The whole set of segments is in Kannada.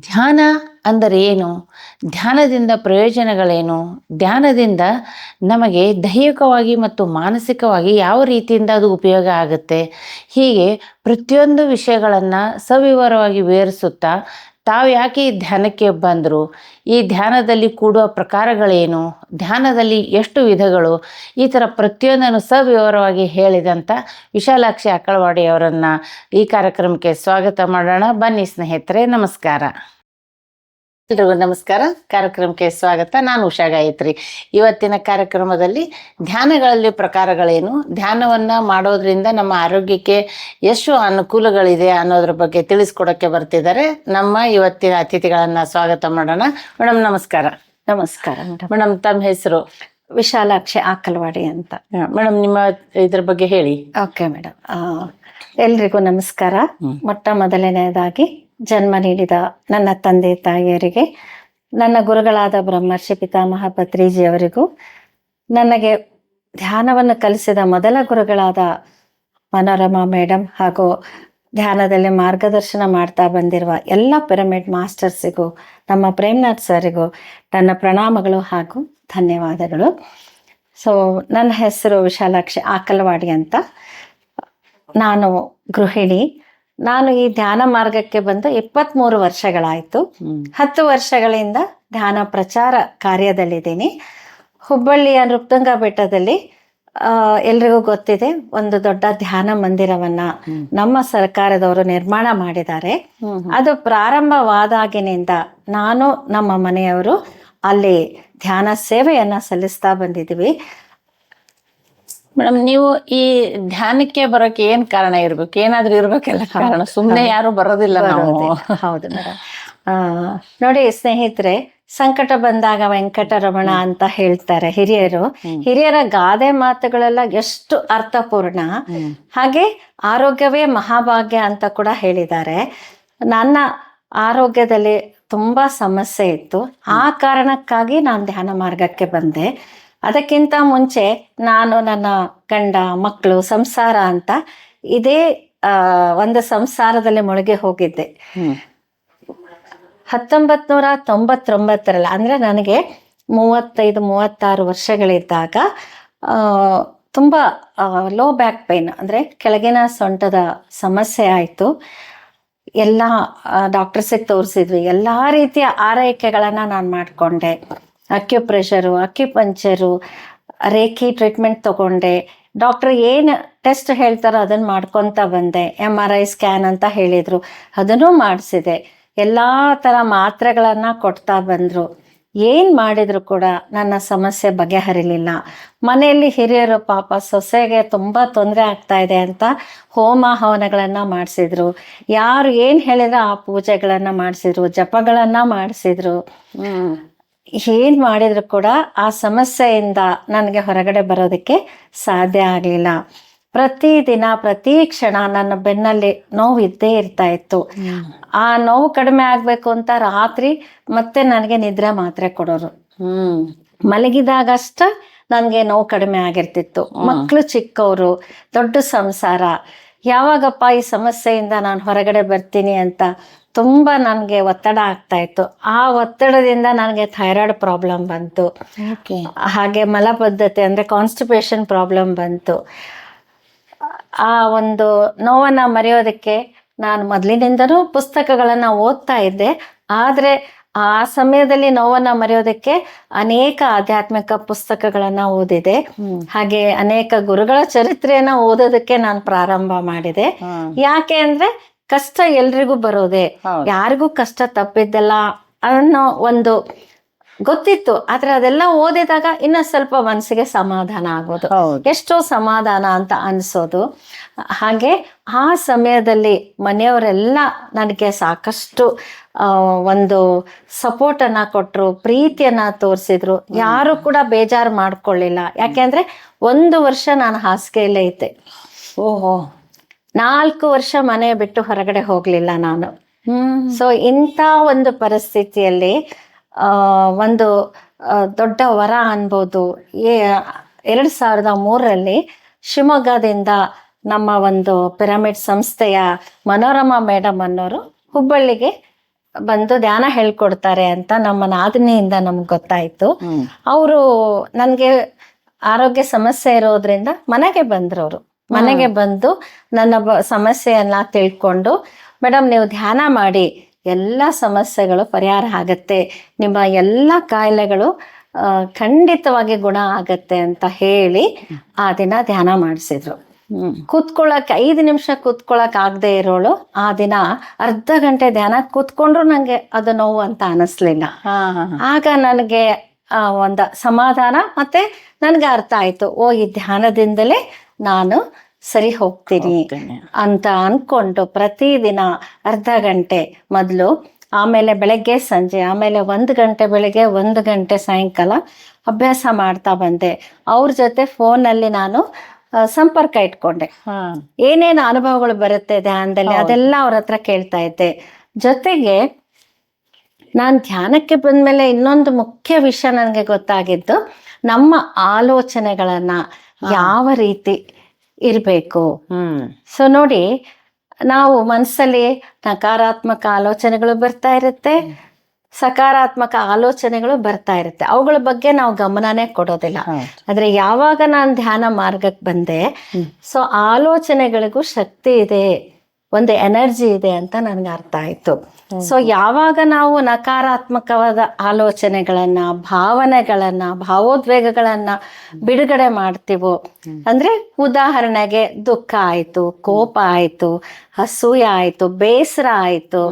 ಧ್ಯಾನ ಅಂದರೆ ಏನು? ಧ್ಯಾನದಿಂದ ಪ್ರಯೋಜನಗಳೇನು? ಧ್ಯಾನದಿಂದ ನಮಗೆ ದೈಹಿಕವಾಗಿ ಮತ್ತು ಮಾನಸಿಕವಾಗಿ ಯಾವ ರೀತಿಯಿಂದ ಅದು ಉಪಯೋಗ ಆಗುತ್ತೆ? ಹೀಗೆ ಪ್ರತಿಯೊಂದು ವಿಷಯಗಳನ್ನು ಸವಿವರವಾಗಿ ವಿವರಿಸುತ್ತಾ ತಾವು ಯಾಕೆ ಈ ಧ್ಯಾನಕ್ಕೆ ಬಂದರು, ಈ ಧ್ಯಾನದಲ್ಲಿ ಕೂಡುವ ಪ್ರಕಾರಗಳೇನು, ಧ್ಯಾನದಲ್ಲಿ ಎಷ್ಟು ವಿಧಗಳು, ಈ ಥರ ಪ್ರತಿಯೊಂದನ್ನು ಸವಿವರವಾಗಿ ಹೇಳಿದಂಥ ವಿಶಾಲಾಕ್ಷಿ ಅಕ್ಕಳವಾಡಿಯವರನ್ನು ಈ ಕಾರ್ಯಕ್ರಮಕ್ಕೆ ಸ್ವಾಗತ ಮಾಡೋಣ. ಬನ್ನಿ ಸ್ನೇಹಿತರೆ, ನಮಸ್ಕಾರ. ಎಲ್ರಿಗೂ ನಮಸ್ಕಾರ. ಕಾರ್ಯಕ್ರಮಕ್ಕೆ ಸ್ವಾಗತ. ನಾನು ಉಷಾ ಗಾಯತ್ರಿ. ಇವತ್ತಿನ ಕಾರ್ಯಕ್ರಮದಲ್ಲಿ ಧ್ಯಾನಗಳಲ್ಲಿ ಪ್ರಕಾರಗಳೇನು, ಧ್ಯಾನವನ್ನು ಮಾಡೋದ್ರಿಂದ ನಮ್ಮ ಆರೋಗ್ಯಕ್ಕೆ ಎಷ್ಟು ಅನುಕೂಲಗಳಿದೆ ಅನ್ನೋದ್ರ ಬಗ್ಗೆ ತಿಳಿಸ್ಕೊಡೋಕ್ಕೆ ಬರ್ತಿದ್ದಾರೆ ನಮ್ಮ ಇವತ್ತಿನ ಅತಿಥಿಗಳನ್ನು ಸ್ವಾಗತ ಮಾಡೋಣ. ಮೇಡಮ್ ನಮಸ್ಕಾರ. ನಮಸ್ಕಾರ ಮೇಡಮ್, ತಮ್ಮ ಹೆಸರು? ವಿಶಾಲಾಕ್ಷಿ ಆಕಲ್ವಾಡಿ ಅಂತ. ಮೇಡಮ್, ನಿಮ್ಮ ಇದ್ರ ಬಗ್ಗೆ ಹೇಳಿ. ಓಕೆ ಮೇಡಮ್, ಎಲ್ರಿಗೂ ನಮಸ್ಕಾರ. ಮೊಟ್ಟ ಮೊದಲನೆಯದಾಗಿ ಜನ್ಮ ನೀಡಿದ ನನ್ನ ತಂದೆ ತಾಯಿಯರಿಗೆ, ನನ್ನ ಗುರುಗಳಾದ ಬ್ರಹ್ಮರ್ಷಿ ಪಿತಾಮಹ ಪತ್ರಿಜಿಯವರಿಗೂ, ನನಗೆ ಧ್ಯಾನವನ್ನು ಕಲಿಸಿದ ಮೊದಲ ಗುರುಗಳಾದ ಮನೋರಮಾ ಮೇಡಮ್ ಹಾಗೂ ಧ್ಯಾನದಲ್ಲಿ ಮಾರ್ಗದರ್ಶನ ಮಾಡ್ತಾ ಬಂದಿರುವ ಎಲ್ಲ ಪಿರಮಿಡ್ ಮಾಸ್ಟರ್ಸಿಗೂ, ನಮ್ಮ ಪ್ರೇಮ್ನಾಥ್ ಸರಿಗೂ ನನ್ನ ಪ್ರಣಾಮಗಳು ಹಾಗೂ ಧನ್ಯವಾದಗಳು. ಸೊ ನನ್ನ ಹೆಸರು ವಿಶಾಲಾಕ್ಷಿ ಆಕಲ್ವಾಡಿ ಅಂತ. ನಾನು ಗೃಹಿಣಿ. ನಾನು ಈ ಧ್ಯಾನ ಮಾರ್ಗಕ್ಕೆ ಬಂದು 23 ವರ್ಷಗಳಾಯಿತು. 10 ವರ್ಷಗಳಿಂದ ಧ್ಯಾನ ಪ್ರಚಾರ ಕಾರ್ಯದಲ್ಲಿದ್ದೀನಿ. ಹುಬ್ಬಳ್ಳಿಯ ನೃಪತುಂಗ ಬೆಟ್ಟದಲ್ಲಿ ಎಲ್ರಿಗೂ ಗೊತ್ತಿದೆ, ಒಂದು ದೊಡ್ಡ ಧ್ಯಾನ ಮಂದಿರವನ್ನ ನಮ್ಮ ಸರ್ಕಾರದವರು ನಿರ್ಮಾಣ ಮಾಡಿದ್ದಾರೆ. ಅದು ಪ್ರಾರಂಭವಾದಾಗಿನಿಂದ ನಾನು ನಮ್ಮ ಮನೆಯವರು ಅಲ್ಲಿ ಧ್ಯಾನ ಸೇವೆಯನ್ನ ಸಲ್ಲಿಸ್ತಾ ಬಂದಿದ್ದೀವಿ. ಮೇಡಮ್, ನೀವು ಈ ಧ್ಯಾನಕ್ಕೆ ಬರೋಕೆ ಏನ್ ಕಾರಣ ಇರ್ಬೇಕು? ಏನಾದ್ರೂ ಇರ್ಬೇಕಲ್ಲ ಕಾರಣ, ಸುಮ್ಮನೆ ಯಾರು ಬರೋದಿಲ್ಲ ನಾವು. ಹೌದು ಮೇಡಮ್. ನೋಡಿ ಸ್ನೇಹಿತರೆ, ಸಂಕಟ ಬಂದಾಗ ವೆಂಕಟರಮಣ ಅಂತ ಹೇಳ್ತಾರೆ ಹಿರಿಯರು. ಹಿರಿಯರ ಗಾದೆ ಮಾತುಗಳೆಲ್ಲ ಎಷ್ಟು ಅರ್ಥಪೂರ್ಣ. ಹಾಗೆ ಆರೋಗ್ಯವೇ ಮಹಾಭಾಗ್ಯ ಅಂತ ಕೂಡ ಹೇಳಿದ್ದಾರೆ. ನನ್ನ ಆರೋಗ್ಯದಲ್ಲಿ ತುಂಬಾ ಸಮಸ್ಯೆ ಇತ್ತು. ಆ ಕಾರಣಕ್ಕಾಗಿ ನಾನು ಧ್ಯಾನ ಮಾರ್ಗಕ್ಕೆ ಬಂದೆ. ಅದಕ್ಕಿಂತ ಮುಂಚೆ ನಾನು ನನ್ನ ಗಂಡ, ಮಕ್ಕಳು, ಸಂಸಾರ ಅಂತ ಇದೇ ಒಂದು ಸಂಸಾರದಲ್ಲಿ ಮುಳುಗಿ ಹೋಗಿದ್ದೆ. 1999ರಲ್ಲಿ, ಅಂದ್ರೆ ನನಗೆ 35-36 ವರ್ಷಗಳಿದ್ದಾಗ ತುಂಬಾ ಲೋ ಬ್ಯಾಕ್ ಪೇನ್, ಅಂದ್ರೆ ಕೆಳಗಿನ ಸೊಂಟದ ಸಮಸ್ಯೆ ಆಯಿತು. ಎಲ್ಲ ಡಾಕ್ಟರ್ಸಿಗೆ ತೋರಿಸಿದ್ವಿ. ಎಲ್ಲ ರೀತಿಯ ಆರೈಕೆಗಳನ್ನ ನಾನು ಮಾಡಿಕೊಂಡೆ. ಅಕ್ಯುಪ್ರೆಷರು, ಅಕ್ಯುಪಂಚರು, ರೇಖಿ ಟ್ರೀಟ್ಮೆಂಟ್ ತಗೊಂಡೆ. ಡಾಕ್ಟರ್ ಏನು ಟೆಸ್ಟ್ ಹೇಳ್ತಾರೋ ಅದನ್ನು ಮಾಡ್ಕೊತ ಬಂದೆ. MRI ಸ್ಕ್ಯಾನ್ ಅಂತ ಹೇಳಿದರು, ಅದನ್ನು ಮಾಡಿಸಿದೆ. ಎಲ್ಲ ಥರ ಮಾತ್ರೆಗಳನ್ನು ಕೊಡ್ತಾ ಬಂದರು. ಏನು ಮಾಡಿದ್ರು ಕೂಡ ನನ್ನ ಸಮಸ್ಯೆ ಬಗೆಹರಿಲಿಲ್ಲ. ಮನೆಯಲ್ಲಿ ಹಿರಿಯರು ಪಾಪ ಸೊಸೆಗೆ ತುಂಬ ತೊಂದರೆ ಆಗ್ತಾ ಇದೆ ಅಂತ ಹೋಮ ಹವನಗಳನ್ನು ಮಾಡಿಸಿದ್ರು. ಯಾರು ಏನು ಹೇಳಿದ್ರೆ ಆ ಪೂಜೆಗಳನ್ನು ಮಾಡಿಸಿದ್ರು, ಜಪಗಳನ್ನು ಮಾಡಿಸಿದ್ರು. ಏನು ಮಾಡಿದ್ರು ಕೂಡ ಆ ಸಮಸ್ಯೆಯಿಂದ ನನಗೆ ಹೊರಗಡೆ ಬರೋದಕ್ಕೆ ಸಾಧ್ಯ ಆಗಲಿಲ್ಲ. ಪ್ರತಿದಿನ ಪ್ರತಿ ಕ್ಷಣ ನನ್ನ ಬೆನ್ನಲ್ಲಿ ನೋವು ಇದ್ದೇ ಇರ್ತಾ ಇತ್ತು. ಆ ನೋವು ಕಡಿಮೆ ಆಗಬೇಕು ಅಂತ ರಾತ್ರಿ ಮತ್ತೆ ನನಗೆ ನಿದ್ರೆ ಮಾತ್ರೆ ಕೊಡೋರು. ಮಲಗಿದಾಗಷ್ಟ ನನಗೆ ನೋವು ಕಡಿಮೆ ಆಗಿರ್ತಿತ್ತು. ಮಕ್ಕಳು ಚಿಕ್ಕವರು, ದೊಡ್ಡ ಸಂಸಾರ. ಯಾವಾಗಪ್ಪ ಈ ಸಮಸ್ಯೆಯಿಂದ ನಾನು ಹೊರಗಡೆ ಬರ್ತೀನಿ ಅಂತ ತುಂಬ ನನಗೆ ಒತ್ತಡ ಆಗ್ತಾ ಇತ್ತು. ಆ ಒತ್ತಡದಿಂದ ನನಗೆ ಥೈರಾಯ್ಡ್ ಪ್ರಾಬ್ಲಮ್ ಬಂತು. ಹಾಗೆ ಮಲಬದ್ಧತೆ ಅಂದರೆ ಕಾನ್ಸ್ಟಿಪೇಷನ್ ಪ್ರಾಬ್ಲಮ್ ಬಂತು. ಆ ಒಂದು ನೋವನ್ನು ಮರೆಯೋದಕ್ಕೆ ನಾನು ಮೊದಲಿನಿಂದನೂ ಪುಸ್ತಕಗಳನ್ನು ಓದ್ತಾ ಇದ್ದೆ. ಆದರೆ ಆ ಸಮಯದಲ್ಲಿ ನೋವನ್ನು ಮರೆಯೋದಕ್ಕೆ ಅನೇಕ ಆಧ್ಯಾತ್ಮಿಕ ಪುಸ್ತಕಗಳನ್ನು ಓದಿದೆ. ಹಾಗೆ ಅನೇಕ ಗುರುಗಳ ಚರಿತ್ರೆಯನ್ನು ಓದೋದಕ್ಕೆ ನಾನು ಪ್ರಾರಂಭ ಮಾಡಿದೆ. ಯಾಕೆ ಅಂದರೆ ಕಷ್ಟ ಎಲ್ರಿಗೂ ಬರೋದೆ, ಯಾರಿಗೂ ಕಷ್ಟ ತಪ್ಪಿದ್ದಲ್ಲ ಅನ್ನೋ ಒಂದು ಗೊತ್ತಿತ್ತು. ಆದ್ರೆ ಅದೆಲ್ಲ ಓದಿದಾಗ ಇನ್ನ ಸ್ವಲ್ಪ ಮನಸ್ಸಿಗೆ ಸಮಾಧಾನ ಆಗೋದು, ಎಷ್ಟೋ ಸಮಾಧಾನ ಅಂತ ಅನ್ಸೋದು. ಹಾಗೆ ಆ ಸಮಯದಲ್ಲಿ ಮನೆಯವರೆಲ್ಲ ನನಗೆ ಸಾಕಷ್ಟು ಒಂದು ಸಪೋರ್ಟನ್ನು ಕೊಟ್ಟರು, ಪ್ರೀತಿಯನ್ನು ತೋರಿಸಿದ್ರು. ಯಾರು ಕೂಡ ಬೇಜಾರು ಮಾಡ್ಕೊಳ್ಳಿಲ್ಲ. ಯಾಕೆಂದ್ರೆ 1 ವರ್ಷ ನಾನು ಹಾಸಿಗೆಯಲ್ಲೇ ಇದ್ದೆ. 4 ವರ್ಷ ಮನೆ ಬಿಟ್ಟು ಹೊರಗಡೆ ಹೋಗ್ಲಿಲ್ಲ ನಾನು. ಸೊ ಇಂಥ ಒಂದು ಪರಿಸ್ಥಿತಿಯಲ್ಲಿ ಒಂದು ದೊಡ್ಡ ವರ ಅನ್ಬೋದು. 2003ರಲ್ಲಿ ಶಿವಮೊಗ್ಗದಿಂದ ನಮ್ಮ ಒಂದು ಪಿರಮಿಡ್ ಸಂಸ್ಥೆಯ ಮನೋರಮಾ ಮೇಡಮ್ ಅನ್ನೋರು ಹುಬ್ಬಳ್ಳಿಗೆ ಬಂದು ಧ್ಯಾನ ಹೇಳ್ಕೊಡ್ತಾರೆ ಅಂತ ನಮ್ಮ ನಾದಿನಿಯಿಂದ ನಮ್ಗೆ ಗೊತ್ತಾಯ್ತು. ಅವರು ನನಗೆ ಆರೋಗ್ಯ ಸಮಸ್ಯೆ ಇರೋದ್ರಿಂದ ಮನೆಗೆ ಬಂದ್ರು. ಅವರು ಮನೆಗೆ ಬಂದು ನನ್ನ ಸಮಸ್ಯೆಯನ್ನ ತಿಳ್ಕೊಂಡು, ಮೇಡಮ್ ನೀವು ಧ್ಯಾನ ಮಾಡಿ ಎಲ್ಲ ಸಮಸ್ಯೆಗಳು ಪರಿಹಾರ ಆಗತ್ತೆ, ನಿಮ್ಮ ಎಲ್ಲ ಕಾಯಿಲೆಗಳು ಖಂಡಿತವಾಗಿ ಗುಣ ಆಗತ್ತೆ ಅಂತ ಹೇಳಿ ಆ ದಿನ ಧ್ಯಾನ ಮಾಡಿಸಿದ್ರು. ಕೂತ್ಕೊಳ್ಳೋಕೆ 5 ನಿಮಿಷ ಕೂತ್ಕೊಳ್ಳೋಕೆ ಆಗದೆ ಇರೋಳು ಆ ದಿನ ಅರ್ಧ ಗಂಟೆ ಧ್ಯಾನ ಕೂತ್ಕೊಂಡ್ರು ನಂಗೆ ಅದು ನೋವು ಅಂತ ಅನಿಸ್ಲಿಲ್ಲ. ಆಗ ನನಗೆ ಒಂದು ಸಮಾಧಾನ, ಮತ್ತೆ ನನಗೆ ಅರ್ಥ ಆಯ್ತು, ಓ ಈ ಧ್ಯಾನದಿಂದಲೇ ನಾನು ಸರಿ ಹೋಗ್ತೀನಿ ಅಂತ ಅನ್ಕೊಂಡು ಪ್ರತಿದಿನ ಅರ್ಧ ಗಂಟೆ ಮೊದಲು, ಆಮೇಲೆ ಬೆಳಗ್ಗೆ ಸಂಜೆ, ಆಮೇಲೆ 1 ಗಂಟೆ ಬೆಳಗ್ಗೆ 1 ಗಂಟೆ ಸಾಯಂಕಾಲ ಅಭ್ಯಾಸ ಮಾಡ್ತಾ ಬಂದೆ. ಅವ್ರ ಜೊತೆ ಫೋನಲ್ಲಿ ನಾನು ಸಂಪರ್ಕ ಇಟ್ಕೊಂಡೆ. ಏನೇನು ಅನುಭವಗಳು ಬರುತ್ತೆ ಧ್ಯಾನದಲ್ಲಿ ಅದೆಲ್ಲ ಅವ್ರ ಹತ್ರ ಕೇಳ್ತಾ ಇದ್ದೆ. ಜೊತೆಗೆ ನಾನು ಧ್ಯಾನಕ್ಕೆ ಬಂದ್ಮೇಲೆ ಇನ್ನೊಂದು ಮುಖ್ಯ ವಿಷಯ ನನಗೆ ಗೊತ್ತಾಗಿದ್ದು, ನಮ್ಮ ಆಲೋಚನೆಗಳನ್ನ ಯಾವ ರೀತಿ ಇರಬೇಕು. ಸೊ ನೋಡಿ, ನಾವು ಮನಸ್ಸಲ್ಲಿ ನಕಾರಾತ್ಮಕ ಆಲೋಚನೆಗಳು ಬರ್ತಾ ಇರುತ್ತೆ, ಸಕಾರಾತ್ಮಕ ಆಲೋಚನೆಗಳು ಬರ್ತಾ ಇರುತ್ತೆ. ಅವುಗಳ ಬಗ್ಗೆ ನಾವು ಗಮನನೇ ಕೊಡೋದಿಲ್ಲ. ಆದ್ರೆ ಯಾವಾಗ ನಾನು ಧ್ಯಾನ ಮಾರ್ಗಕ್ಕೆ ಬಂದೆ, ಸೊ ಆಲೋಚನೆಗಳಿಗೂ ಶಕ್ತಿ ಇದೆ, ಒಂದು ಎನರ್ಜಿ ಇದೆ ಅಂತ ನನಗೆ ಅರ್ಥ ಆಯ್ತು. ಸೊ ಯಾವಾಗ ನಾವು ನಕಾರಾತ್ಮಕವಾದ ಆಲೋಚನೆಗಳನ್ನ, ಭಾವನೆಗಳನ್ನ, ಭಾವೋದ್ವೇಗಗಳನ್ನ ಬಿಡುಗಡೆ ಮಾಡ್ತೀವೋ, ಅಂದ್ರೆ ಉದಾಹರಣೆಗೆ ದುಃಖ ಆಯ್ತು, ಕೋಪ ಆಯ್ತು, ಅಸೂಯೆ ಆಯ್ತು, ಬೇಸರ ಆಯ್ತು,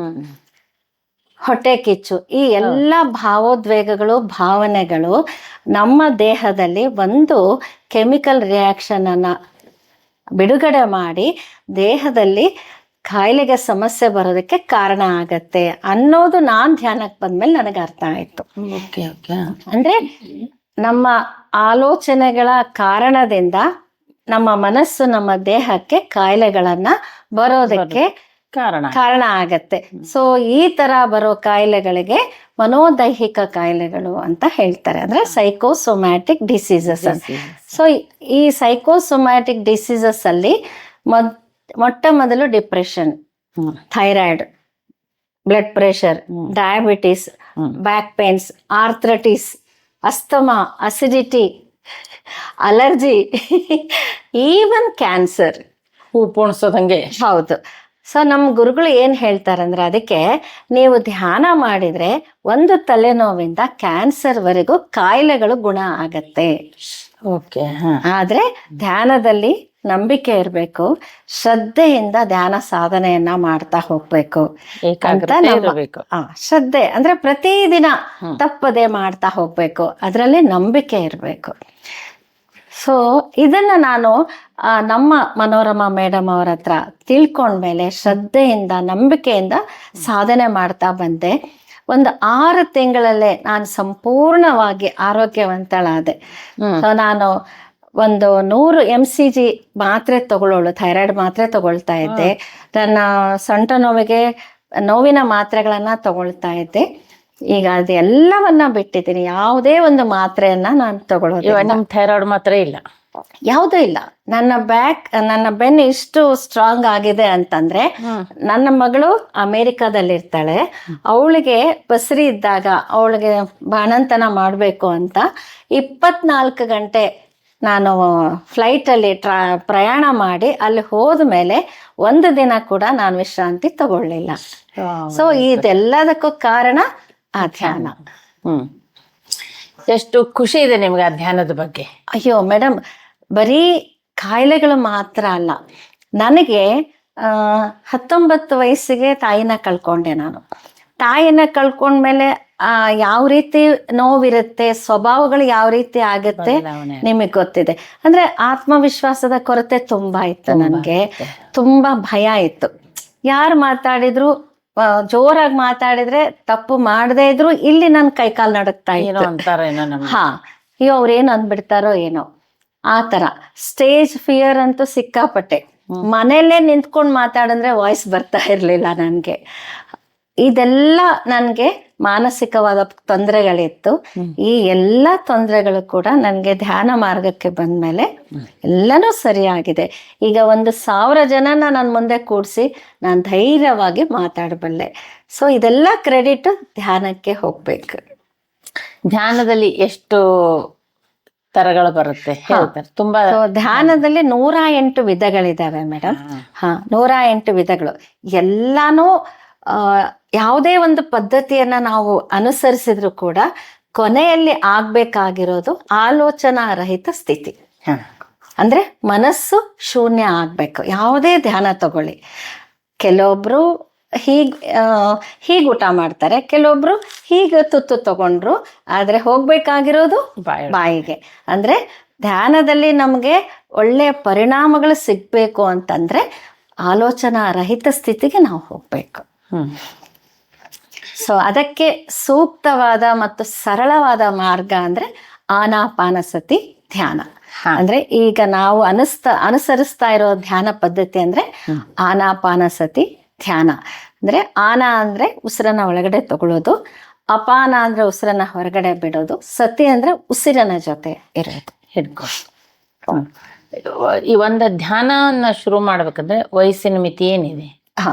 ಹೊಟ್ಟೆ ಕಿಚ್ಚು, ಈ ಎಲ್ಲ ಭಾವೋದ್ವೇಗಗಳು, ಭಾವನೆಗಳು ನಮ್ಮ ದೇಹದಲ್ಲಿ ಒಂದು ಕೆಮಿಕಲ್ ರಿಯಾಕ್ಷನ್ ಅನ್ನ ಬಿಡುಗಡೆ ಮಾಡಿ ದೇಹದಲ್ಲಿ ಕಾಯಿಲೆಗೆ ಸಮಸ್ಯೆ ಬರೋದಕ್ಕೆ ಕಾರಣ ಆಗತ್ತೆ ಅನ್ನೋದು ನಾನು ಧ್ಯಾನಕ್ಕೆ ಬಂದ್ಮೇಲೆ ನನಗೆ ಅರ್ಥ ಆಯ್ತು. ಅಂದ್ರೆ ನಮ್ಮ ಆಲೋಚನೆಗಳ ಕಾರಣದಿಂದ ನಮ್ಮ ಮನಸ್ಸು, ನಮ್ಮ ದೇಹಕ್ಕೆ ಕಾಯಿಲೆಗಳನ್ನ ಬರೋದಕ್ಕೆ ಕಾರಣ ಆಗತ್ತೆ. ಸೊ ಈ ತರ ಬರೋ ಕಾಯಿಲೆಗಳಿಗೆ ಮನೋದೈಹಿಕ ಕಾಯಿಲೆಗಳು ಅಂತ ಹೇಳ್ತಾರೆ, ಅಂದ್ರೆ ಸೈಕೋಸೊಮ್ಯಾಟಿಕ್ ಡಿಸೀಸಸ್. ಸೊ ಈ ಸೈಕೋಸೊಮ್ಯಾಟಿಕ್ ಡಿಸೀಸಸ್ ಅಲ್ಲಿ ಮೊಟ್ಟ ಮೊದಲು depression, thyroid, blood pressure, diabetes, back pains, arthritis, asthma, acidity, allergy, even cancer. ಪೋಣಿಸೋದಂಗೆ. ಹೌದು. ಸೊ ನಮ್ಮ ಗುರುಗಳು ಏನ್ ಹೇಳ್ತಾರಂದ್ರೆ, ಅದಕ್ಕೆ ನೀವು ಧ್ಯಾನ ಮಾಡಿದ್ರೆ ಒಂದು ತಲೆನೋವಿಂದ ಕ್ಯಾನ್ಸರ್ ವರೆಗೂ ಕಾಯಿಲೆಗಳು ಗುಣ ಆಗತ್ತೆ. ಆದ್ರೆ ಧ್ಯಾನದಲ್ಲಿ ನಂಬಿಕೆ ಇರಬೇಕು, ಶ್ರದ್ಧೆಯಿಂದ ಧ್ಯಾನ ಸಾಧನೆಯನ್ನ ಮಾಡ್ತಾ ಹೋಗ್ಬೇಕು ಅಂತ ಶ್ರದ್ಧೆ ಅಂದ್ರೆ ಪ್ರತಿದಿನ ತಪ್ಪದೆ ಮಾಡ್ತಾ ಹೋಗ್ಬೇಕು, ಅದರಲ್ಲಿ ನಂಬಿಕೆ ಇರಬೇಕು. ಸೊ ಇದನ್ನ ನಾನು ನಮ್ಮ ಮನೋರಮಾ ಮೇಡಮ್ ಅವ್ರ ಹತ್ರ ತಿಳ್ಕೊಂಡ್ಮೇಲೆ ಶ್ರದ್ಧೆಯಿಂದ, ನಂಬಿಕೆಯಿಂದ ಸಾಧನೆ ಮಾಡ್ತಾ ಬಂದೆ. ಒಂದು 6 ತಿಂಗಳಲ್ಲೇ ನಾನು ಸಂಪೂರ್ಣವಾಗಿ ಆರೋಗ್ಯವಂತಳಾದೆ. ಸೊ ನಾನು ಒಂದು 100 mcg ಮಾತ್ರೆ ತಗೊಳ್ಳೋಳು, ಥೈರಾಯ್ಡ್ ಮಾತ್ರೆ ತಗೊಳ್ತಾ ಇದ್ದೆ. ನನ್ನ ಸೊಂಟ ನೋವಿಗೆ ನೋವಿನ ಮಾತ್ರೆಗಳನ್ನ ತಗೊಳ್ತಾ ಇದ್ದೆ. ಈಗ ಅದೆಲ್ಲವನ್ನ ಬಿಟ್ಟಿದ್ದೀನಿ, ಯಾವುದೇ ಒಂದು ಮಾತ್ರೆಯನ್ನ ನಾನು ತಗೊಳ್ಳೋದು. ನಮ್ಮ ಥೈರಾಯ್ಡ್ ಮಾತ್ರ ಇಲ್ಲ, ಯಾವುದೂ ಇಲ್ಲ. ನನ್ನ ಬೆನ್ನು ಇಷ್ಟು ಸ್ಟ್ರಾಂಗ್ ಆಗಿದೆ ಅಂತಂದ್ರೆ, ನನ್ನ ಮಗಳು ಅಮೇರಿಕಾದಲ್ಲಿರ್ತಾಳೆ, ಅವಳಿಗೆ ಬಸರಿ ಇದ್ದಾಗ ಅವಳಿಗೆ ಬಾಣಂತನ ಮಾಡಬೇಕು ಅಂತ 24 ಗಂಟೆ ನಾನು ಫ್ಲೈಟಲ್ಲಿ ಪ್ರಯಾಣ ಮಾಡಿ ಅಲ್ಲಿ ಹೋದ್ಮೇಲೆ 1 ದಿನ ಕೂಡ ನಾನು ವಿಶ್ರಾಂತಿ ತಗೊಳ್ಳಿಲ್ಲ. ಸೊ ಇದೆಲ್ಲದಕ್ಕೂ ಕಾರಣ ಆ ಧ್ಯಾನ. ಎಷ್ಟು ಖುಷಿ ಇದೆ ನಿಮ್ಗೆ ಆ ಧ್ಯಾನದ ಬಗ್ಗೆ? ಅಯ್ಯೋ ಮೇಡಮ್, ಬರೀ ಕಾಯಿಲೆಗಳು ಮಾತ್ರ ಅಲ್ಲ, ನನಗೆ 19 ವಯಸ್ಸಿಗೆ ತಾಯಿನ ಕಳ್ಕೊಂಡೆ. ನಾನು ತಾಯಿನ ಕಳ್ಕೊಂಡ್ಮೇಲೆ ಯಾವ ರೀತಿ ನೋವಿರುತ್ತೆ, ಸ್ವಭಾವಗಳು ಯಾವ ರೀತಿ ಆಗುತ್ತೆ ನಿಮಗೆ ಗೊತ್ತಿದೆ. ಅಂದ್ರೆ ಆತ್ಮವಿಶ್ವಾಸದ ಕೊರತೆ ತುಂಬಾ ಇತ್ತು ನನಗೆ, ತುಂಬಾ ಭಯ ಇತ್ತು. ಯಾರು ಮಾತಾಡಿದ್ರು, ಜೋರಾಗಿ ಮಾತಾಡಿದ್ರೆ, ತಪ್ಪು ಮಾಡದೇ ಇದ್ರು ಇಲ್ಲಿ ನನ್ ಕೈಕಾಲು ನಡುಕ್ತಾ ಇತ್ತು. ಅಯ್ಯೋ ಅವ್ರೇನು ಅಂದ್ಬಿಡ್ತಾರೋ ಏನೋ, ಆ ತರ ಸ್ಟೇಜ್ ಫಿಯರ್ ಅಂತೂ ಸಿಕ್ಕಾಪಟ್ಟೆ. ಮನೆಯಲ್ಲೇ ನಿಂತ್ಕೊಂಡು ಮಾತಾಡಿದ್ರೆ ವಾಯ್ಸ್ ಬರ್ತಾ ಇರ್ಲಿಲ್ಲ ನನ್ಗೆ. ಇದೆಲ್ಲ ನನ್ಗೆ ಮಾನಸಿಕವಾದ ತೊಂದರೆಗಳಿತ್ತು. ಈ ಎಲ್ಲ ತೊಂದರೆಗಳು ಕೂಡ ನನಗೆ ಧ್ಯಾನ ಮಾರ್ಗಕ್ಕೆ ಬಂದ್ಮೇಲೆ ಎಲ್ಲನೂ ಸರಿಯಾಗಿದೆ. ಈಗ 1,000 ಜನನ ನನ್ನ ಮುಂದೆ ಕೂಡಿಸಿ ನಾನು ಧೈರ್ಯವಾಗಿ ಮಾತಾಡಬಲ್ಲೆ. ಸೊ ಇದೆಲ್ಲ ಕ್ರೆಡಿಟ್ ಧ್ಯಾನಕ್ಕೆ ಹೋಗ್ಬೇಕು. ಧ್ಯಾನದಲ್ಲಿ ಎಷ್ಟು ತರಗಳು ಬರುತ್ತೆ ಹೇಳ್ತಾರೆ ತುಂಬಾ. ಸೊ ಧ್ಯಾನದಲ್ಲಿ 108 ವಿಧಗಳಿದಾವೆ ಮೇಡಮ್. 108 ವಿಧಗಳು ಎಲ್ಲಾನು ಯಾವುದೇ ಒಂದು ಪದ್ಧತಿಯನ್ನ ನಾವು ಅನುಸರಿಸಿದ್ರು ಕೂಡ ಕೊನೆಯಲ್ಲಿ ಆಗ್ಬೇಕಾಗಿರೋದು ಆಲೋಚನಾ ರಹಿತ ಸ್ಥಿತಿ. ಅಂದ್ರೆ ಮನಸ್ಸು ಶೂನ್ಯ ಆಗ್ಬೇಕು. ಯಾವುದೇ ಧ್ಯಾನ ತಗೊಳ್ಳಿ, ಕೆಲವೊಬ್ರು ಹೀಗ್ ಊಟ ಮಾಡ್ತಾರೆ, ಕೆಲವೊಬ್ರು ಹೀಗೆ ತುತ್ತು ತಗೊಂಡ್ರು, ಆದ್ರೆ ಹೋಗ್ಬೇಕಾಗಿರೋದು ಬಾಯಿಗೆ. ಅಂದ್ರೆ ಧ್ಯಾನದಲ್ಲಿ ನಮ್ಗೆ ಒಳ್ಳೆಯ ಪರಿಣಾಮಗಳು ಸಿಗ್ಬೇಕು ಅಂತಂದ್ರೆ ಆಲೋಚನಾ ರಹಿತ ಸ್ಥಿತಿಗೆ ನಾವು ಹೋಗ್ಬೇಕು. ಸೊ ಅದಕ್ಕೆ ಸೂಕ್ತವಾದ ಮತ್ತು ಸರಳವಾದ ಮಾರ್ಗ ಅಂದ್ರೆ ಆನಾಪಾನಸತಿ ಧ್ಯಾನ. ಅಂದ್ರೆ ಈಗ ನಾವು ಅನುಸರಿಸ್ತಾ ಇರೋ ಧ್ಯಾನ ಪದ್ಧತಿ ಅಂದ್ರೆ ಆನಾಪಾನಸತಿ ಧ್ಯಾನ. ಅಂದ್ರೆ ಆನ ಅಂದ್ರೆ ಉಸಿರನ್ನ ಒಳಗಡೆ ತಗೊಳ್ಳೋದು, ಅಪಾನ ಅಂದ್ರೆ ಉಸಿರನ್ನ ಹೊರಗಡೆ ಬಿಡೋದು, ಸತಿ ಅಂದ್ರೆ ಉಸಿರಿನ ಜೊತೆ ಇರೋದು, ಹಿಡ್ಕೊಂಡು. ಈ ಒಂದು ಧ್ಯಾನವನ್ನ ಶುರು ಮಾಡ್ಬೇಕಂದ್ರೆ ವಯಸ್ಸಿನ ಮಿತಿ ಏನಿದೆ?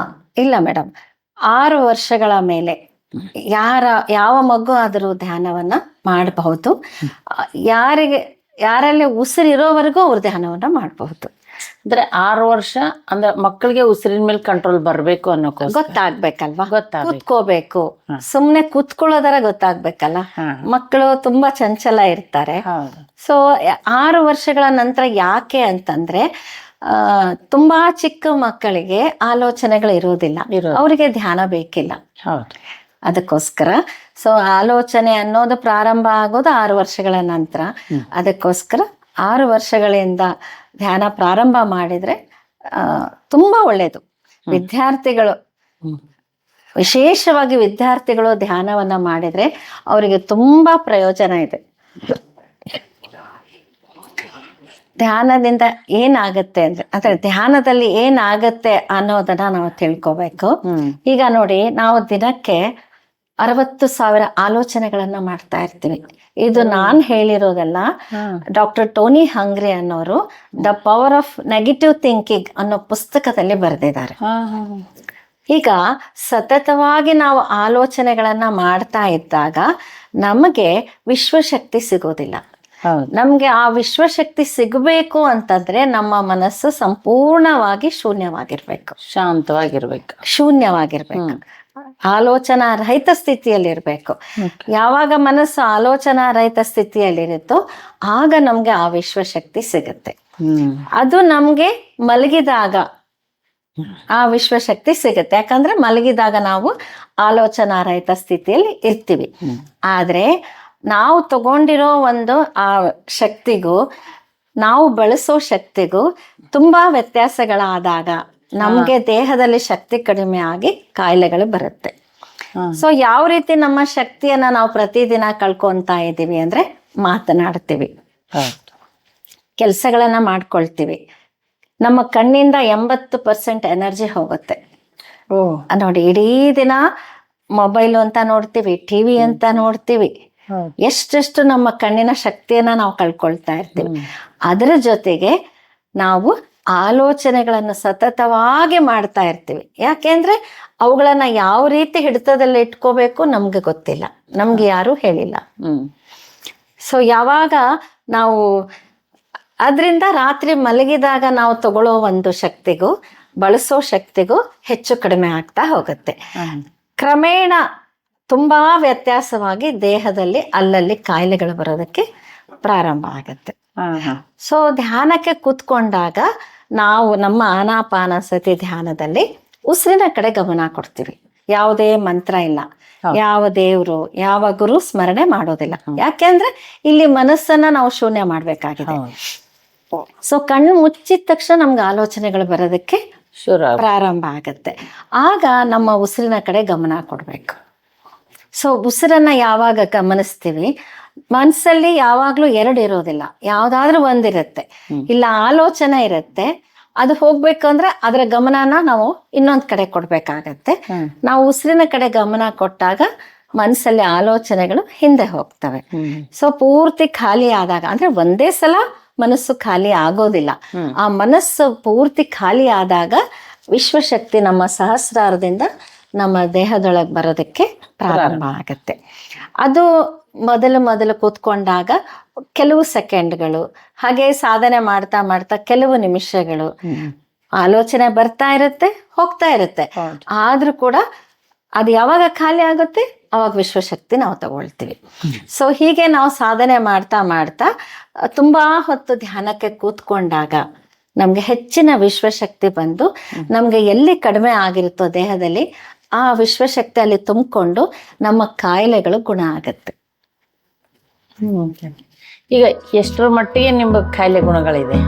ಇಲ್ಲ ಮೇಡಮ್, 6 ವರ್ಷಗಳ ಮೇಲೆ ಯಾವ ಮಗು ಆದರೂ ಧ್ಯಾನವನ್ನ ಮಾಡಬಹುದು. ಯಾರಲ್ಲಿ ಉಸಿರಿರೋವರೆಗೂ ಅವ್ರ ಧ್ಯಾನವನ್ನ ಮಾಡಬಹುದು. ಅಂದ್ರೆ 6 ವರ್ಷ ಅಂದ್ರೆ ಮಕ್ಕಳಿಗೆ ಉಸಿರಿನ ಮೇಲೆ ಕಂಟ್ರೋಲ್ ಬರ್ಬೇಕು ಅನ್ನೋಕೆ ಗೊತ್ತಾಗ್ಬೇಕಲ್ವಾ, ಕೂತ್ಕೋಬೇಕು. ಸುಮ್ನೆ ಕೂತ್ಕೊಳ್ಳೋದರ ಗೊತ್ತಾಗ್ಬೇಕಲ್ಲ. ಮಕ್ಕಳು ತುಂಬಾ ಚಂಚಲ ಇರ್ತಾರೆ. ಸೊ 6 ವರ್ಷಗಳ ನಂತರ ಯಾಕೆ ಅಂತಂದ್ರೆ ತುಂಬಾ ಚಿಕ್ಕ ಮಕ್ಕಳಿಗೆ ಆಲೋಚನೆಗಳು ಇರೋದಿಲ್ಲ, ಅವರಿಗೆ ಧ್ಯಾನ ಬೇಕಿಲ್ಲ. ಅದಕ್ಕೋಸ್ಕರ ಸೊ ಆಲೋಚನೆ ಅನ್ನೋದು ಪ್ರಾರಂಭ ಆಗೋದು 6 ವರ್ಷಗಳ ನಂತರ. ಅದಕ್ಕೋಸ್ಕರ 6 ವರ್ಷಗಳಿಂದ ಧ್ಯಾನ ಪ್ರಾರಂಭ ಮಾಡಿದ್ರೆ ತುಂಬಾ ಒಳ್ಳೇದು. ವಿದ್ಯಾರ್ಥಿಗಳು, ವಿಶೇಷವಾಗಿ ವಿದ್ಯಾರ್ಥಿಗಳು ಧ್ಯಾನವನ್ನ ಮಾಡಿದ್ರೆ ಅವರಿಗೆ ತುಂಬಾ ಪ್ರಯೋಜನ ಇದೆ. ಧ್ಯಾನದಿಂದ ಏನಾಗತ್ತೆ ಅಂದ್ರೆ ಧ್ಯಾನದಲ್ಲಿ ಏನಾಗತ್ತೆ ಅನ್ನೋದನ್ನ ನಾವು ತಿಳ್ಕೊಬೇಕು. ಈಗ ನೋಡಿ, ನಾವು ದಿನಕ್ಕೆ 60,000 ಆಲೋಚನೆಗಳನ್ನ ಮಾಡ್ತಾ ಇರ್ತೀವಿ. ಇದು ನಾನ್ ಹೇಳಿರೋದಲ್ಲ, ಡಾಕ್ಟರ್ ಟೋನಿ ಹಂಗ್ರಿ ಅನ್ನೋರು the power of negative thinking ಅನ್ನೋ ಪುಸ್ತಕದಲ್ಲಿ ಬರೆದಿದ್ದಾರೆ. ಈಗ ಸತತವಾಗಿ ನಾವು ಆಲೋಚನೆಗಳನ್ನ ಮಾಡ್ತಾ ಇದ್ದಾಗ ನಮಗೆ ವಿಶ್ವಶಕ್ತಿ ಸಿಗೋದಿಲ್ಲ. ನಮ್ಗೆ ಆ ವಿಶ್ವಶಕ್ತಿ ಸಿಗಬೇಕು ಅಂತಂದ್ರೆ ನಮ್ಮ ಮನಸ್ಸು ಸಂಪೂರ್ಣವಾಗಿ ಶೂನ್ಯವಾಗಿರ್ಬೇಕು, ಶೂನ್ಯವಾಗಿರ್ಬೇಕು, ಆಲೋಚನಾ ರಹಿತ ಸ್ಥಿತಿಯಲ್ಲಿರ್ಬೇಕು. ಯಾವಾಗ ಮನಸ್ಸು ಆಲೋಚನಾ ರಹಿತ ಸ್ಥಿತಿಯಲ್ಲಿರುತ್ತೋ ಆಗ ನಮ್ಗೆ ಆ ವಿಶ್ವಶಕ್ತಿ ಸಿಗುತ್ತೆ. ಅದು ನಮ್ಗೆ ಮಲಗಿದಾಗ ಆ ವಿಶ್ವಶಕ್ತಿ ಸಿಗುತ್ತೆ. ಯಾಕಂದ್ರೆ ಮಲಗಿದಾಗ ನಾವು ಆಲೋಚನಾ ರಹಿತ ಸ್ಥಿತಿಯಲ್ಲಿ ಇರ್ತೀವಿ. ಆದ್ರೆ ನಾವು ತಗೊಂಡಿರೋ ಒಂದು ಆ ಶಕ್ತಿಗೂ ನಾವು ಬಳಸೋ ಶಕ್ತಿಗೂ ತುಂಬಾ ವ್ಯತ್ಯಾಸಗಳಾದಾಗ ನಮ್ಗೆ ದೇಹದಲ್ಲಿ ಶಕ್ತಿ ಕಡಿಮೆ ಆಗಿ ಕಾಯಿಲೆಗಳು ಬರುತ್ತೆ. ಸೊ ಯಾವ ರೀತಿ ನಮ್ಮ ಶಕ್ತಿಯನ್ನ ನಾವು ಪ್ರತಿದಿನ ಕಳ್ಕೊಂತಾ ಇದ್ದೀವಿ ಅಂದ್ರೆ ಮಾತನಾಡ್ತೀವಿ, ಕೆಲಸಗಳನ್ನ ಮಾಡ್ಕೊಳ್ತೀವಿ. ನಮ್ಮ ಕಣ್ಣಿಂದ 80% ಎನರ್ಜಿ ಹೋಗುತ್ತೆ. ನೋಡಿ, ಇಡೀ ದಿನ ಮೊಬೈಲ್ ಅಂತ ನೋಡ್ತೀವಿ, ಟಿವಿ ಅಂತ ನೋಡ್ತೀವಿ. ಎಷ್ಟೆಷ್ಟು ನಮ್ಮ ಕಣ್ಣಿನ ಶಕ್ತಿಯನ್ನ ನಾವು ಕಳ್ಕೊಳ್ತಾ ಇರ್ತೀವಿ. ಅದರ ಜೊತೆಗೆ ನಾವು ಆಲೋಚನೆಗಳನ್ನು ಸತತವಾಗಿ ಮಾಡ್ತಾ ಇರ್ತೀವಿ. ಯಾಕೆಂದ್ರೆ ಅವುಗಳನ್ನ ಯಾವ ರೀತಿ ಹಿಡಿತದಲ್ಲಿ ಇಟ್ಕೋಬೇಕು ನಮ್ಗೆ ಗೊತ್ತಿಲ್ಲ, ನಮ್ಗೆ ಯಾರು ಹೇಳಿಲ್ಲ. ಸೊ ಯಾವಾಗ ನಾವು ಅದರಿಂದ ರಾತ್ರಿ ಮಲಗಿದಾಗ ನಾವು ತಗೊಳ್ಳೋ ಒಂದು ಶಕ್ತಿಗೂ ಬಳಸೋ ಶಕ್ತಿಗೂ ಹೆಚ್ಚು ಕಡಿಮೆ ಆಗ್ತಾ ಹೋಗುತ್ತೆ. ಕ್ರಮೇಣ ತುಂಬಾ ವ್ಯತ್ಯಾಸವಾಗಿ ದೇಹದಲ್ಲಿ ಅಲ್ಲಲ್ಲಿ ಕಾಯಿಲೆಗಳು ಬರೋದಕ್ಕೆ ಪ್ರಾರಂಭ ಆಗುತ್ತೆ. ಸೊ ಧ್ಯಾನಕ್ಕೆ ಕೂತ್ಕೊಂಡಾಗ ನಾವು ನಮ್ಮ ಆನಾಪಾನಸತಿ ಧ್ಯಾನದಲ್ಲಿ ಉಸಿರಿನ ಕಡೆ ಗಮನ ಕೊಡ್ತೀವಿ. ಯಾವುದೇ ಮಂತ್ರ ಇಲ್ಲ, ಯಾವ ದೇವ್ರು, ಯಾವ ಗುರು ಸ್ಮರಣೆ ಮಾಡೋದಿಲ್ಲ. ಯಾಕೆಂದ್ರೆ ಇಲ್ಲಿ ಮನಸ್ಸನ್ನ ನಾವು ಶೂನ್ಯ ಮಾಡ್ಬೇಕಾಗಿದೆ. ಸೊ ಕಣ್ಣು ಮುಚ್ಚಿದ ತಕ್ಷಣ ನಮ್ಗೆ ಆಲೋಚನೆಗಳು ಬರೋದಕ್ಕೆ ಪ್ರಾರಂಭ ಆಗತ್ತೆ. ಆಗ ನಮ್ಮ ಉಸಿರಿನ ಕಡೆ ಗಮನ ಕೊಡ್ಬೇಕು. ಸೊ ಉಸಿರನ್ನ ಯಾವಾಗ ಗಮನಿಸ್ತೀವಿ, ಮನಸ್ಸಲ್ಲಿ ಯಾವಾಗ್ಲೂ 2 ಇರೋದಿಲ್ಲ, ಯಾವ್ದಾದ್ರೂ ಒಂದಿರುತ್ತೆ. ಇಲ್ಲ ಆಲೋಚನೆ ಇರುತ್ತೆ, ಅದು ಹೋಗ್ಬೇಕಂದ್ರೆ ಅದರ ಗಮನನ ನಾವು ಇನ್ನೊಂದ್ ಕಡೆ ಕೊಡ್ಬೇಕಾಗತ್ತೆ. ನಾವು ಉಸಿರಿನ ಕಡೆ ಗಮನ ಕೊಟ್ಟಾಗ ಮನಸ್ಸಲ್ಲಿ ಆಲೋಚನೆಗಳು ಹಿಂದೆ ಹೋಗ್ತವೆ. ಸೊ ಪೂರ್ತಿ ಖಾಲಿ ಆದಾಗ, ಅಂದ್ರೆ ಒಂದೇ ಸಲ ಮನಸ್ಸು ಖಾಲಿ ಆಗೋದಿಲ್ಲ. ಆ ಮನಸ್ಸು ಪೂರ್ತಿ ಖಾಲಿ ಆದಾಗ ವಿಶ್ವಶಕ್ತಿ ನಮ್ಮ ಸಹಸ್ರಾರದಿಂದ ನಮ್ಮ ದೇಹದೊಳಗೆ ಬರೋದಕ್ಕೆ ಪ್ರಾರಂಭ ಆಗುತ್ತೆ. ಅದು ಮೊದಲು ಕೂತ್ಕೊಂಡಾಗ ಕೆಲವು ಸೆಕೆಂಡ್ಗಳು, ಹಾಗೆ ಸಾಧನೆ ಮಾಡ್ತಾ ಮಾಡ್ತಾ ಕೆಲವು ನಿಮಿಷಗಳು ಆಲೋಚನೆ ಬರ್ತಾ ಇರುತ್ತೆ, ಹೋಗ್ತಾ ಇರುತ್ತೆ. ಆದ್ರೂ ಕೂಡ ಅದು ಯಾವಾಗ ಖಾಲಿ ಆಗುತ್ತೆ ಅವಾಗ ವಿಶ್ವಶಕ್ತಿ ನಾವು ತಗೊಳ್ತೀವಿ. ಸೊ ಹೀಗೆ ನಾವು ಸಾಧನೆ ಮಾಡ್ತಾ ಮಾಡ್ತಾ ತುಂಬಾ ಹೊತ್ತು ಧ್ಯಾನಕ್ಕೆ ಕೂತ್ಕೊಂಡಾಗ ನಮ್ಗೆ ಹೆಚ್ಚಿನ ವಿಶ್ವಶಕ್ತಿ ಬಂದು ನಮ್ಗೆ ಎಲ್ಲಿ ಕಡಿಮೆ ಆಗಿರುತ್ತೋ ದೇಹದಲ್ಲಿ ಆ ವಿಶ್ವಶಕ್ತಿ ಅಲ್ಲಿ ತುಂಬಿಕೊಂಡು ನಮ್ಮ ಕಾಯಿಲೆಗಳು ಗುಣ ಆಗತ್ತೆ. ಈಗ ಎಷ್ಟರ ಮಟ್ಟಿಗೆ ನಿಮ್ಮ ಕಾಯಿಲೆ ಗುಣಗಳಿದೆ?